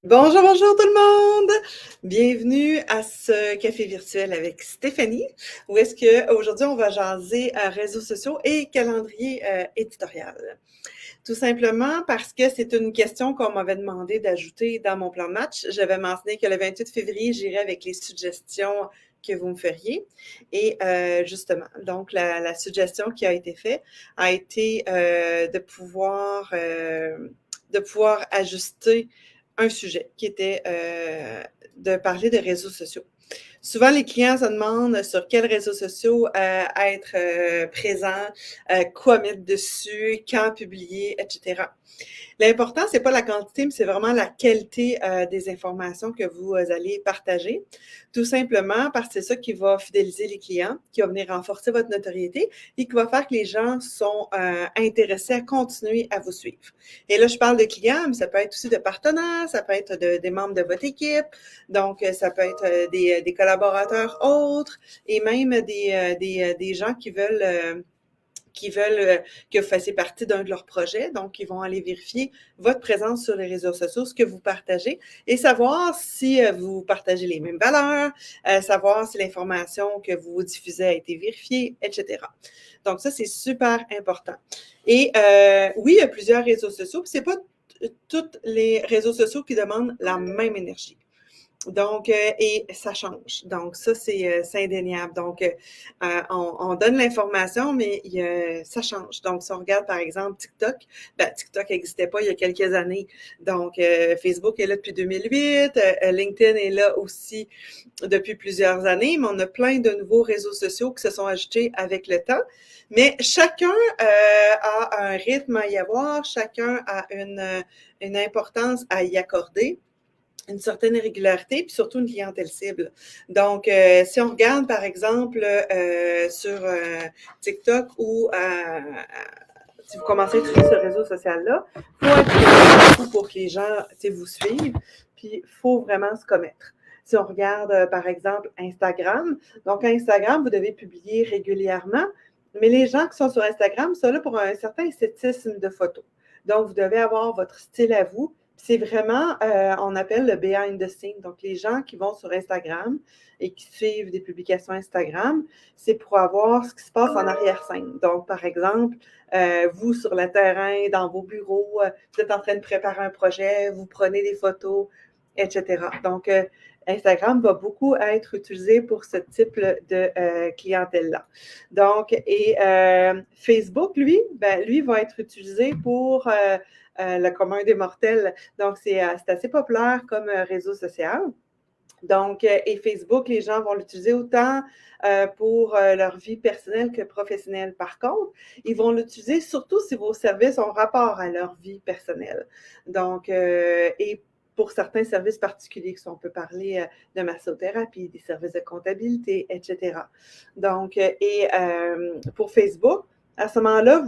Bonjour, bonjour tout le monde! Bienvenue à ce café virtuel avec Stéphanie, où est-ce que aujourd'hui on va jaser réseaux sociaux et calendrier éditorial. Tout simplement parce que c'est une question qu'on m'avait demandé d'ajouter dans mon plan de match. J'avais mentionné que le 28 février, j'irais avec les suggestions que vous me feriez. Et justement, donc la suggestion qui a été faite a été de pouvoir ajuster un sujet qui était de parler de réseaux sociaux. Souvent, les clients se demandent sur quels réseaux sociaux être présent, quoi mettre dessus, quand publier, etc. L'important, c'est pas la quantité, mais c'est vraiment la qualité des informations que vous allez partager. Tout simplement parce que c'est ça qui va fidéliser les clients, qui va venir renforcer votre notoriété et qui va faire que les gens sont intéressés à continuer à vous suivre. Et là, je parle de clients, mais ça peut être aussi de partenaires, ça peut être des membres de votre équipe, donc ça peut être des collaborateurs autres et même des gens qui veulent que vous fassiez partie d'un de leurs projets. Donc, ils vont aller vérifier votre présence sur les réseaux sociaux, ce que vous partagez, et savoir si vous partagez les mêmes valeurs, savoir si l'information que vous diffusez a été vérifiée, etc. Donc, ça, c'est super important. Et oui, il y a plusieurs réseaux sociaux, puis c'est pas tous les réseaux sociaux qui demandent la même énergie. Donc, et ça change. Donc, ça, c'est indéniable. Donc, on donne l'information, mais ça change. Donc, si on regarde, par exemple, TikTok, TikTok n'existait pas il y a quelques années. Donc, Facebook est là depuis 2008, LinkedIn est là aussi depuis plusieurs années, mais on a plein de nouveaux réseaux sociaux qui se sont ajoutés avec le temps. Mais chacun a un rythme à y avoir, chacun a une importance à y accorder, une certaine régularité, puis surtout une clientèle cible. Donc, si on regarde, par exemple, sur TikTok ou si vous commencez à utiliser ce réseau social-là, il faut être beaucoup pour que les gens vous suivent, puis il faut vraiment se commettre. Si on regarde, par exemple, Instagram, donc Instagram, vous devez publier régulièrement, mais les gens qui sont sur Instagram sont là pour un certain esthétisme de photo. Donc, vous devez avoir votre style à vous. C'est vraiment, on appelle le behind the scene. Donc, les gens qui vont sur Instagram et qui suivent des publications Instagram, c'est pour avoir ce qui se passe en arrière-scène. Donc, par exemple, vous sur le terrain, dans vos bureaux, vous êtes en train de préparer un projet, vous prenez des photos, etc. Donc, Instagram va beaucoup être utilisé pour ce type de clientèle-là. Donc, et Facebook, lui, lui va être utilisé pour le commun des mortels. Donc, c'est assez populaire comme réseau social. Donc, et Facebook, les gens vont l'utiliser autant pour leur vie personnelle que professionnelle. Par contre, ils vont l'utiliser surtout si vos services ont rapport à leur vie personnelle. Donc, et pour certains services particuliers, on peut parler de massothérapie, des services de comptabilité, etc. Donc, et pour Facebook, à ce moment-là,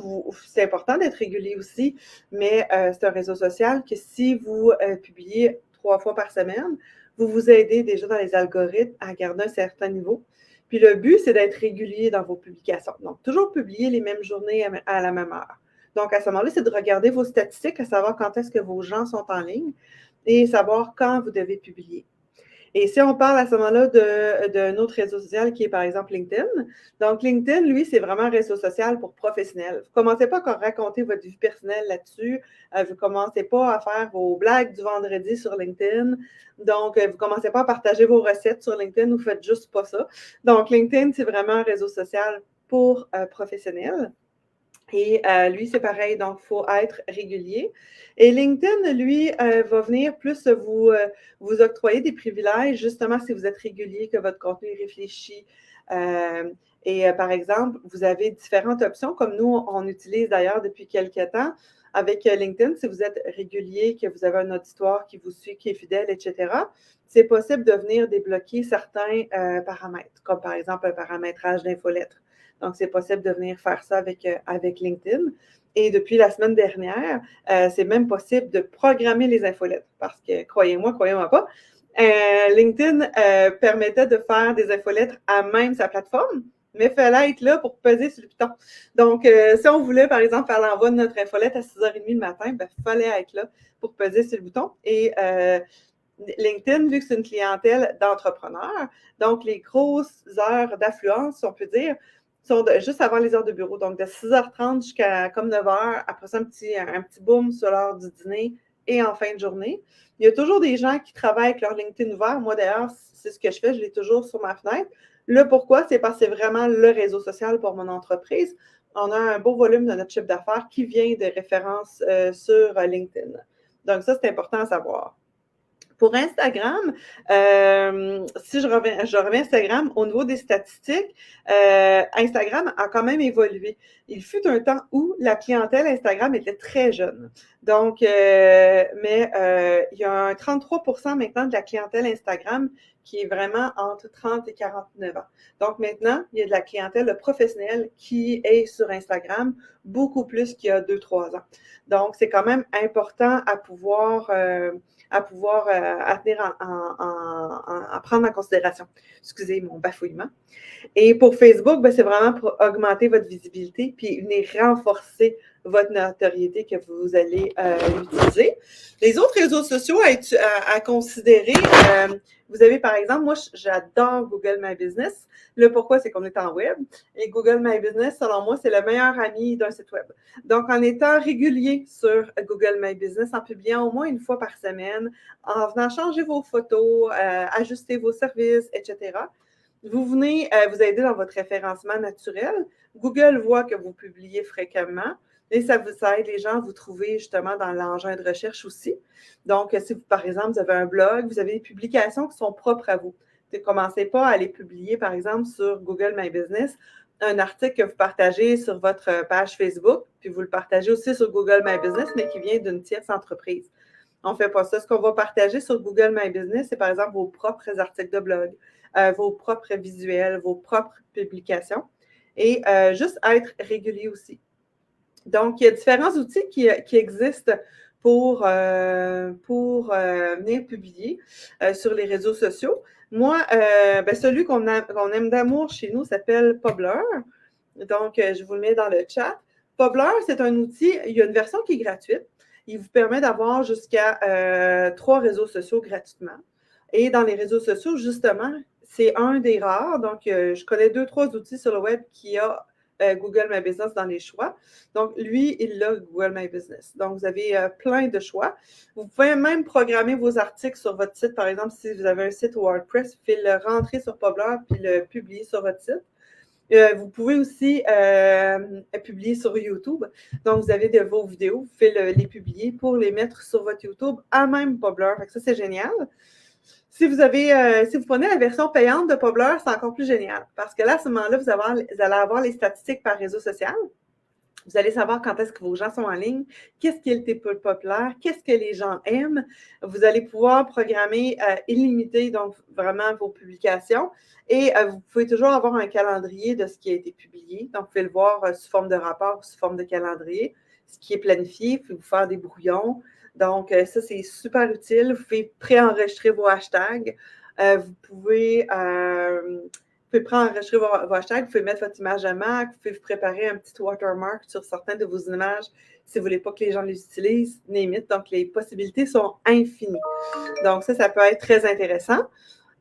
c'est important d'être régulier aussi, mais c'est un réseau social que si vous publiez 3 fois par semaine, vous vous aidez déjà dans les algorithmes à garder un certain niveau. Puis le but, c'est d'être régulier dans vos publications. Donc, toujours publier les mêmes journées à la même heure. Donc, à ce moment-là, c'est de regarder vos statistiques, à savoir quand est-ce que vos gens sont en ligne et savoir quand vous devez publier. Et si on parle à ce moment-là d'un autre réseau social qui est par exemple LinkedIn, donc LinkedIn, lui, c'est vraiment un réseau social pour professionnels. Vous ne commencez pas à raconter votre vie personnelle là-dessus. Vous ne commencez pas à faire vos blagues du vendredi sur LinkedIn. Donc, vous ne commencez pas à partager vos recettes sur LinkedIn. Vous ne faites juste pas ça. Donc, LinkedIn, c'est vraiment un réseau social pour professionnels. Et lui, c'est pareil, donc il faut être régulier. Et LinkedIn, lui, va venir plus vous octroyer des privilèges, justement, si vous êtes régulier, que votre contenu est réfléchi. Par exemple, vous avez différentes options, comme nous, on utilise d'ailleurs depuis quelques temps avec LinkedIn. Si vous êtes régulier, que vous avez un auditoire qui vous suit, qui est fidèle, etc., c'est possible de venir débloquer certains paramètres, comme par exemple un paramétrage d'infolettre. Donc, c'est possible de venir faire ça avec LinkedIn. Et depuis la semaine dernière, c'est même possible de programmer les infolettes parce que, croyez-moi pas, LinkedIn permettait de faire des infolettres à même sa plateforme, mais il fallait être là pour peser sur le piton. Donc, si on voulait, par exemple, faire l'envoi de notre infolette à 6h30 le matin, ben, il fallait être là pour peser sur le bouton. Et LinkedIn, vu que c'est une clientèle d'entrepreneurs, donc les grosses heures d'affluence, si on peut dire, sont juste avant les heures de bureau. Donc, de 6h30 jusqu'à comme 9h, après ça, un petit boom sur l'heure du dîner et en fin de journée. Il y a toujours des gens qui travaillent avec leur LinkedIn ouvert. Moi, d'ailleurs, c'est ce que je fais. Je l'ai toujours sur ma fenêtre. Là, pourquoi? C'est parce que c'est vraiment le réseau social pour mon entreprise. On a un beau volume de notre chiffre d'affaires qui vient de références sur LinkedIn. Donc, ça, c'est important à savoir. Pour Instagram, si je reviens à Instagram, au niveau des statistiques, Instagram a quand même évolué. Il fut un temps où la clientèle Instagram était très jeune. Donc, il y a un 33% maintenant de la clientèle Instagram qui est vraiment entre 30 et 49 ans. Donc maintenant, il y a de la clientèle professionnelle qui est sur Instagram, beaucoup plus qu'il y a 2-3 ans. Donc, c'est quand même important à pouvoir à tenir à prendre en considération. Excusez mon bafouillement. Et pour Facebook, ben, c'est vraiment pour augmenter votre visibilité puis venir renforcer votre notoriété que vous allez utiliser. Les autres réseaux sociaux à considérer, vous avez par exemple, moi j'adore Google My Business. Le pourquoi, c'est qu'on est en web. Et Google My Business, selon moi, c'est le meilleur ami d'un site web. Donc, en étant régulier sur Google My Business, en publiant au moins une fois par semaine, en venant changer vos photos, ajuster vos services, etc., vous venez vous aider dans votre référencement naturel. Google voit que vous publiez fréquemment et ça vous aide les gens à vous trouver justement dans l'engin de recherche aussi. Donc, si vous, par exemple, vous avez un blog, vous avez des publications qui sont propres à vous. Ne commencez pas à les publier, par exemple, sur Google My Business, un article que vous partagez sur votre page Facebook, puis vous le partagez aussi sur Google My Business, mais qui vient d'une tierce entreprise. On ne fait pas ça. Ce qu'on va partager sur Google My Business, c'est par exemple vos propres articles de blog, vos propres visuels, vos propres publications et juste être régulier aussi. Donc, il y a différents outils qui existent pour venir publier sur les réseaux sociaux. Moi, celui qu'on aime d'amour chez nous s'appelle Pobbler. Donc, je vous le mets dans le chat. Pobbler, c'est un outil, il y a une version qui est gratuite. Il vous permet d'avoir jusqu'à 3 réseaux sociaux gratuitement. Et dans les réseaux sociaux, justement, c'est un des rares. Donc, je connais 2-3 outils sur le web qui a Google My Business dans les choix. Donc, lui, il a Google My Business. Donc, vous avez plein de choix. Vous pouvez même programmer vos articles sur votre site. Par exemple, si vous avez un site WordPress, vous pouvez le rentrer sur Pobbler puis le publier sur votre site. Vous pouvez aussi publier sur YouTube. Donc, vous avez vos vidéos, vous pouvez les publier pour les mettre sur votre YouTube à même Pobbler. Fait que ça, c'est génial. Si vous prenez la version payante de Pobbler, c'est encore plus génial. Parce que là, à ce moment-là, vous allez avoir les statistiques par réseau social. Vous allez savoir quand est-ce que vos gens sont en ligne, qu'est-ce qui est le plus populaire, qu'est-ce que les gens aiment. Vous allez pouvoir programmer illimité, donc vraiment vos publications. Et vous pouvez toujours avoir un calendrier de ce qui a été publié. Donc, vous pouvez le voir sous forme de rapport ou sous forme de calendrier, ce qui est planifié. Vous pouvez vous faire des brouillons. Donc, ça, c'est super utile. Vous pouvez préenregistrer vos hashtags. Vous pouvez préenregistrer vos hashtags, vous pouvez mettre votre image à marque, vous pouvez vous préparer un petit watermark sur certaines de vos images si vous ne voulez pas que les gens les utilisent, limite. Donc, les possibilités sont infinies. Donc, ça peut être très intéressant.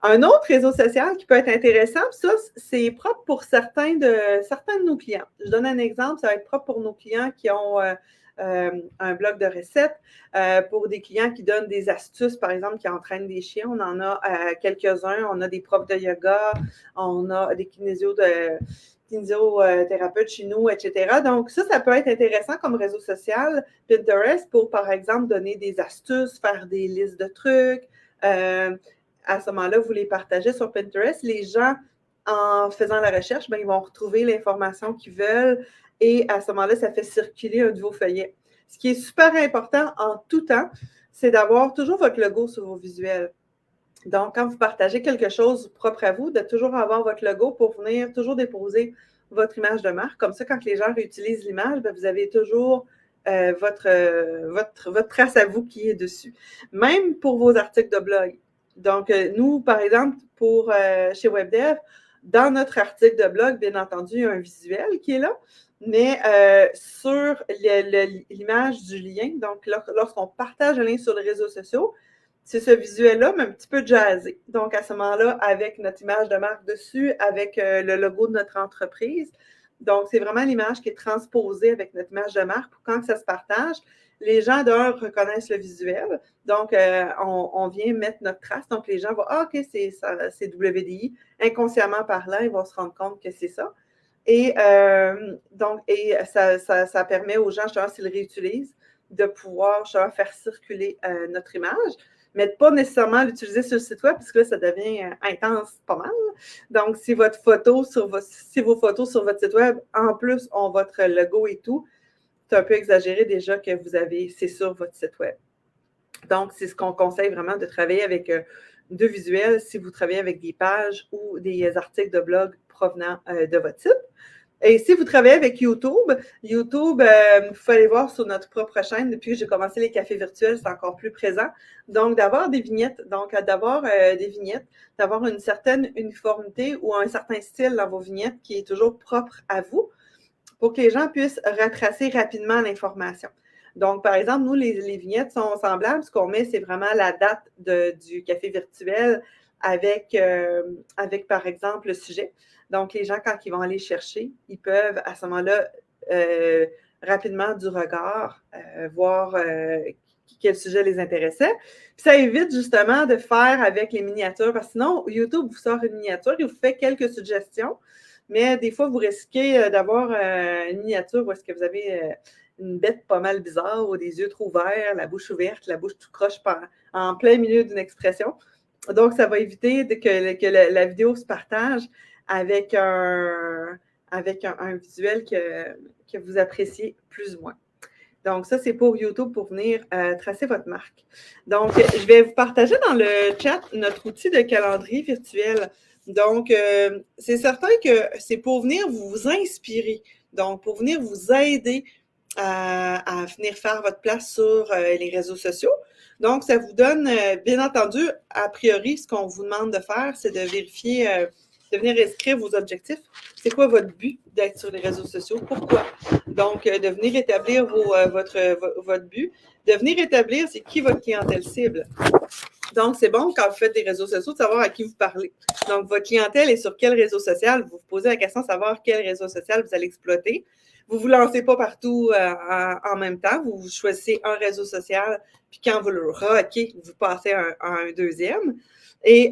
Un autre réseau social qui peut être intéressant, ça, c'est propre pour certains de nos clients. Je donne un exemple, ça va être propre pour nos clients qui ont un blog de recettes, pour des clients qui donnent des astuces, par exemple, qui entraînent des chiens. On en a quelques-uns. On a des profs de yoga, on a des kinésio-thérapeutes chez nous, etc. Donc, ça peut être intéressant comme réseau social, Pinterest, pour, par exemple, donner des astuces, faire des listes de trucs. À ce moment-là, vous les partagez sur Pinterest. Les gens, en faisant la recherche, ils vont retrouver l'information qu'ils veulent et à ce moment-là, ça fait circuler un nouveau feuillet. Ce qui est super important en tout temps, c'est d'avoir toujours votre logo sur vos visuels. Donc, quand vous partagez quelque chose propre à vous, de toujours avoir votre logo pour venir toujours déposer votre image de marque. Comme ça, quand les gens réutilisent l'image, vous avez toujours votre trace à vous qui est dessus. Même pour vos articles de blog. Donc, nous, par exemple, chez WebDev, Dans notre article de blog, bien entendu, il y a un visuel qui est là, mais sur l'image du lien, donc lorsqu'on partage un lien sur les réseaux sociaux, c'est ce visuel-là, mais un petit peu jazzé. Donc, à ce moment-là, avec notre image de marque dessus, avec le logo de notre entreprise. Donc, c'est vraiment l'image qui est transposée avec notre image de marque pour quand ça se partage. Les gens, d'un, reconnaissent le visuel. Donc, on vient mettre notre trace. Donc, les gens vont, ah, OK, c'est WDI. Inconsciemment parlant, ils vont se rendre compte que c'est ça. Et donc, ça permet aux gens, justement, s'ils le réutilisent, de pouvoir justement, faire circuler notre image, mais pas nécessairement l'utiliser sur le site web, parce que là, ça devient intense pas mal. Donc, si vos photos sur votre site web, en plus, ont votre logo et tout, c'est un peu exagéré déjà que vous avez, c'est sur votre site web. Donc, c'est ce qu'on conseille vraiment de travailler avec deux visuels si vous travaillez avec des pages ou des articles de blog provenant de votre site. Et si vous travaillez avec YouTube, il faut aller voir sur notre propre chaîne. Depuis que j'ai commencé les cafés virtuels, c'est encore plus présent. Donc, d'avoir des vignettes, d'avoir une certaine uniformité ou un certain style dans vos vignettes qui est toujours propre à vous pour que les gens puissent retracer rapidement l'information. Donc, par exemple, nous, les vignettes sont semblables. Ce qu'on met, c'est vraiment la date du café virtuel avec, par exemple, le sujet. Donc, les gens, quand ils vont aller chercher, ils peuvent, à ce moment-là, rapidement du regard, voir quel sujet les intéressait. Puis ça évite justement de faire avec les miniatures, parce que sinon, YouTube vous sort une miniature, il vous fait quelques suggestions, mais des fois, vous risquez d'avoir une miniature où est-ce que vous avez une bête pas mal bizarre ou des yeux trop ouverts, la bouche ouverte, la bouche tout croche en plein milieu d'une expression. Donc, ça va éviter que la vidéo se partage avec un visuel que vous appréciez plus ou moins. Donc, ça, c'est pour YouTube pour venir tracer votre marque. Donc, je vais vous partager dans le chat notre outil de calendrier virtuel. Donc, c'est certain que c'est pour venir vous inspirer, donc pour venir vous aider à venir faire votre place sur les réseaux sociaux. Donc, ça vous donne, bien entendu, a priori, ce qu'on vous demande de faire, c'est de vérifier, de venir inscrire vos objectifs. C'est quoi votre but d'être sur les réseaux sociaux? Pourquoi? Donc, de venir établir votre but, de venir établir c'est qui votre clientèle cible. Donc, c'est bon quand vous faites des réseaux sociaux de savoir à qui vous parlez. Donc, votre clientèle est sur quel réseau social? Vous vous posez la question de savoir quel réseau social vous allez exploiter. Vous ne vous lancez pas partout en même temps. Vous choisissez un réseau social, puis quand vous le rockez, vous passez à un deuxième. Et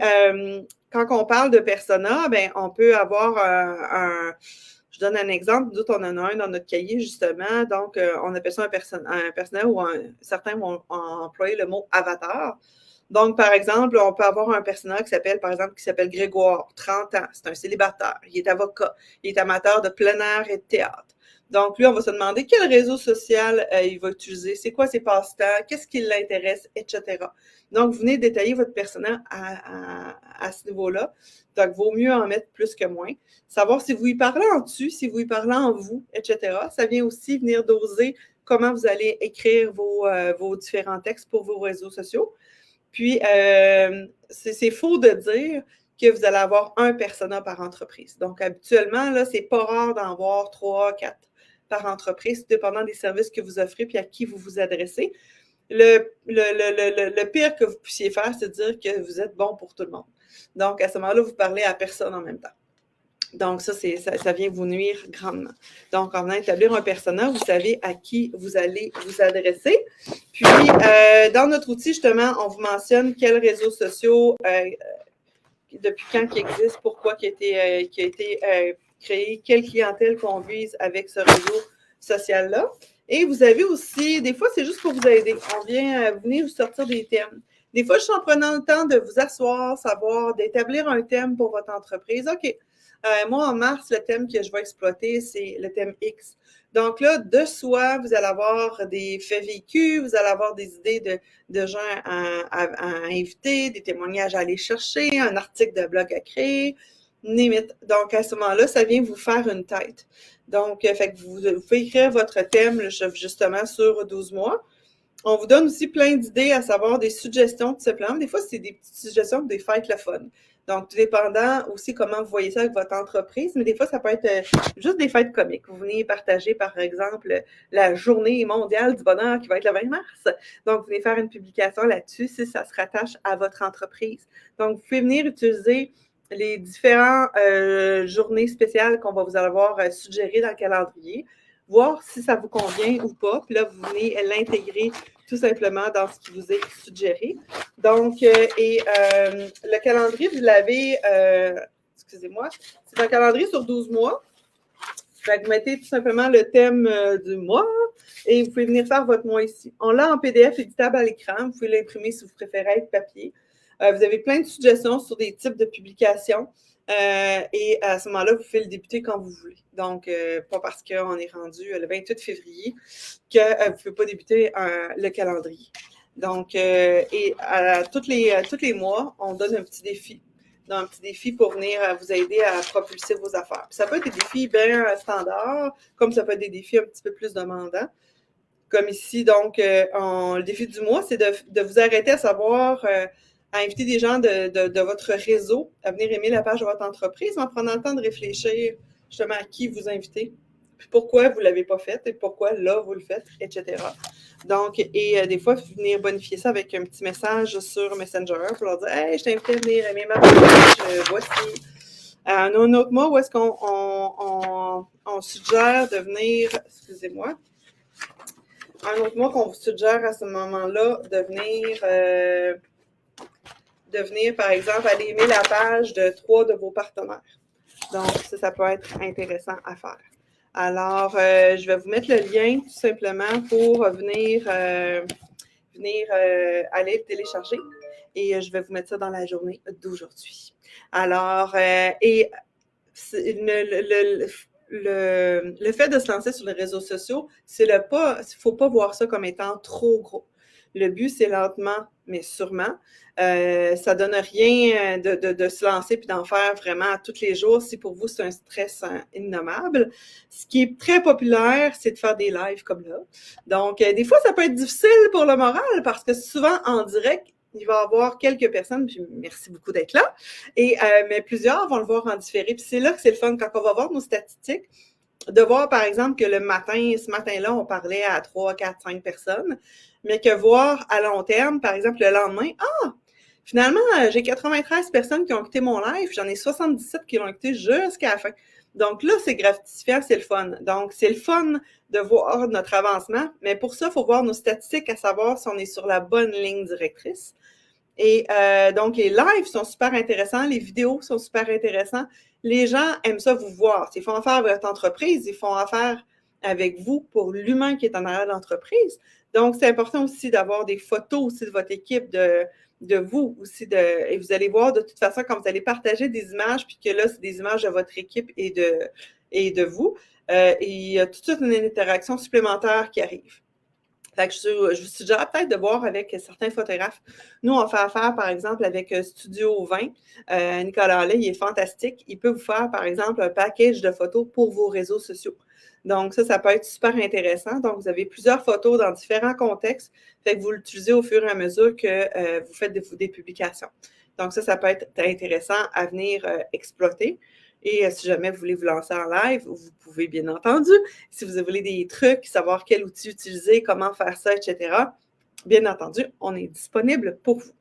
quand on parle de persona, ben, on peut avoir je donne un exemple. Nous, on en a un dans notre cahier, justement. Donc, on appelle ça un persona ou certains vont employer le mot avatar. Donc, par exemple, on peut avoir un personnage qui s'appelle Grégoire, 30 ans, c'est un célibataire, il est avocat, il est amateur de plein air et de théâtre. Donc, lui, on va se demander quel réseau social il va utiliser, c'est quoi ses passe-temps, qu'est-ce qui l'intéresse, etc. Donc, vous venez détailler votre personnage à ce niveau-là. Donc, vaut mieux en mettre plus que moins. Savoir si vous y parlez en dessus, si vous y parlez en vous, etc. Ça vient aussi venir doser comment vous allez écrire vos différents textes pour vos réseaux sociaux. Puis, c'est faux de dire que vous allez avoir un persona par entreprise. Donc, habituellement, là, c'est pas rare d'en avoir 3, 4 par entreprise, dépendant des services que vous offrez puis à qui vous vous adressez. Le pire que vous puissiez faire, c'est de dire que vous êtes bon pour tout le monde. Donc, à ce moment-là, vous parlez à personne en même temps. Donc, ça vient vous nuire grandement. Donc, en venant établir un persona, vous savez à qui vous allez vous adresser. Puis, dans notre outil, justement, on vous mentionne quels réseaux sociaux, depuis quand qui existent, pourquoi qui a été créé, quelle clientèle qu'on vise avec ce réseau social-là. Et vous avez aussi, des fois, c'est juste pour vous aider. On vient venir vous sortir des thèmes. Des fois, juste en prenant le temps de vous asseoir, d'établir un thème pour votre entreprise. OK. Moi, en mars, le thème que je vais exploiter, c'est le thème X. Donc là, de soi, vous allez avoir des faits vécus, vous allez avoir des idées de gens à inviter, des témoignages à aller chercher, un article de blog à créer, limite. Donc, à ce moment-là, ça vient vous faire une tête. Donc, fait que vous pouvez écrire votre thème justement sur 12 mois. On vous donne aussi plein d'idées, à savoir des suggestions tout simplement. Des fois, c'est des petites suggestions pour des fêtes le fun. Donc, tout dépendant aussi comment vous voyez ça avec votre entreprise, mais des fois, ça peut être juste des fêtes comiques. Vous venez partager, par exemple, la journée mondiale du bonheur qui va être le 20 mars. Donc, vous venez faire une publication là-dessus si ça se rattache à votre entreprise. Donc, vous pouvez venir utiliser les différentes journées spéciales qu'on va vous avoir suggérées dans le calendrier, voir si ça vous convient ou pas. Puis là, vous venez l'intégrer tout simplement dans ce qui vous est suggéré. Donc, le calendrier, vous l'avez, excusez-moi, c'est un calendrier sur 12 mois. Fait que vous mettez tout simplement le thème du mois et vous pouvez venir faire votre mois ici. On l'a en PDF éditable à l'écran. Vous pouvez l'imprimer si vous préférez avec papier. Vous avez plein de suggestions sur des types de publications. Et à ce moment-là, vous pouvez le débuter quand vous voulez. Donc, pas parce qu'on est rendu le 28 février que vous ne pouvez pas débuter le calendrier. Donc, et tous les mois, on donne un petit défi. Donc, un petit défi pour venir vous aider à propulser vos affaires. Puis ça peut être des défis bien standards, comme ça peut être des défis un petit peu plus demandants. Comme ici, donc, le défi du mois, c'est de vous arrêter à savoir à inviter des gens de votre réseau à venir aimer la page de votre entreprise en prenant le temps de réfléchir justement à qui vous invitez, puis pourquoi vous ne l'avez pas fait et pourquoi là, vous le faites, etc. Donc, et des fois, venir bonifier ça avec un petit message sur Messenger pour leur dire « Hey, je t'invite à venir aimer ma page, voici. » Un autre mot où est-ce qu'on suggère de venir, excusez-moi, un autre mot qu'on vous suggère à ce moment-là, de venir, par exemple, aller aimer la page de 3 de vos partenaires. Donc, ça peut être intéressant à faire. Alors, je vais vous mettre le lien tout simplement pour venir aller le télécharger et je vais vous mettre ça dans la journée d'aujourd'hui. Alors, et le fait de se lancer sur les réseaux sociaux, il ne faut pas voir ça comme étant trop gros. Le but, c'est lentement, mais sûrement. Ça ne donne rien de se lancer puis d'en faire vraiment tous les jours si pour vous, c'est un stress innommable. Ce qui est très populaire, c'est de faire des lives comme là. Donc, des fois, ça peut être difficile pour le moral parce que souvent, en direct, il va y avoir quelques personnes, puis merci beaucoup d'être là, mais plusieurs vont le voir en différé. Puis c'est là que c'est le fun, quand on va voir nos statistiques, de voir, par exemple, que ce matin-là, on parlait à 3, 4, 5 personnes, mais que voir à long terme, par exemple, le lendemain, finalement, j'ai 93 personnes qui ont écouté mon live, j'en ai 77 qui l'ont écouté jusqu'à la fin. Donc là, c'est gratifiant, c'est le fun. Donc, c'est le fun de voir notre avancement, mais pour ça, il faut voir nos statistiques, à savoir si on est sur la bonne ligne directrice. Et donc, les lives sont super intéressants, les vidéos sont super intéressants. Les gens aiment ça vous voir. Ils font affaire avec votre entreprise, ils font affaire avec vous pour l'humain qui est en arrière de l'entreprise. Donc, c'est important aussi d'avoir des photos aussi de votre équipe, de vous aussi. Et vous allez voir de toute façon quand vous allez partager des images, puis que là, c'est des images de votre équipe et de vous. Il y a tout de suite une interaction supplémentaire qui arrive. Fait que je vous suggère peut-être de voir avec certains photographes. Nous, on fait affaire, par exemple, avec Studio 20. Nicolas Lay, il est fantastique. Il peut vous faire, par exemple, un package de photos pour vos réseaux sociaux. Donc, ça peut être super intéressant. Donc, vous avez plusieurs photos dans différents contextes. Fait que vous l'utilisez au fur et à mesure que vous faites des publications. Donc, ça peut être intéressant à venir exploiter. Et si jamais vous voulez vous lancer en live, vous pouvez bien entendu. Si vous voulez des trucs, savoir quel outil utiliser, comment faire ça, etc., bien entendu, on est disponible pour vous.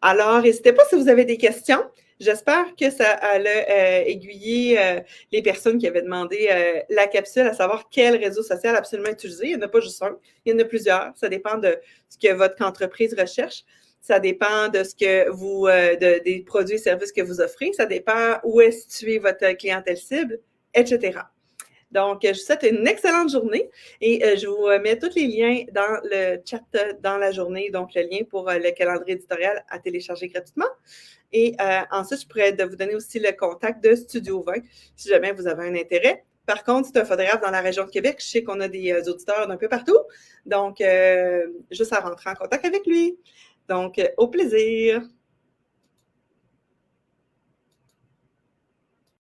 Alors, n'hésitez pas si vous avez des questions. J'espère que ça a aiguillé les personnes qui avaient demandé la capsule, à savoir quel réseau social absolument utiliser. Il n'y en a pas juste un, il y en a plusieurs. Ça dépend de ce que votre entreprise recherche. Ça dépend de ce que vous, des produits et services que vous offrez. Ça dépend où est située votre clientèle cible, etc. Donc, je vous souhaite une excellente journée et je vous mets tous les liens dans le chat dans la journée, donc le lien pour le calendrier éditorial à télécharger gratuitement. Et ensuite, je pourrais vous donner aussi le contact de Studio 20 si jamais vous avez un intérêt. Par contre, c'est un photographe dans la région de Québec. Je sais qu'on a des auditeurs d'un peu partout. Donc, juste à rentrer en contact avec lui. Donc, au plaisir!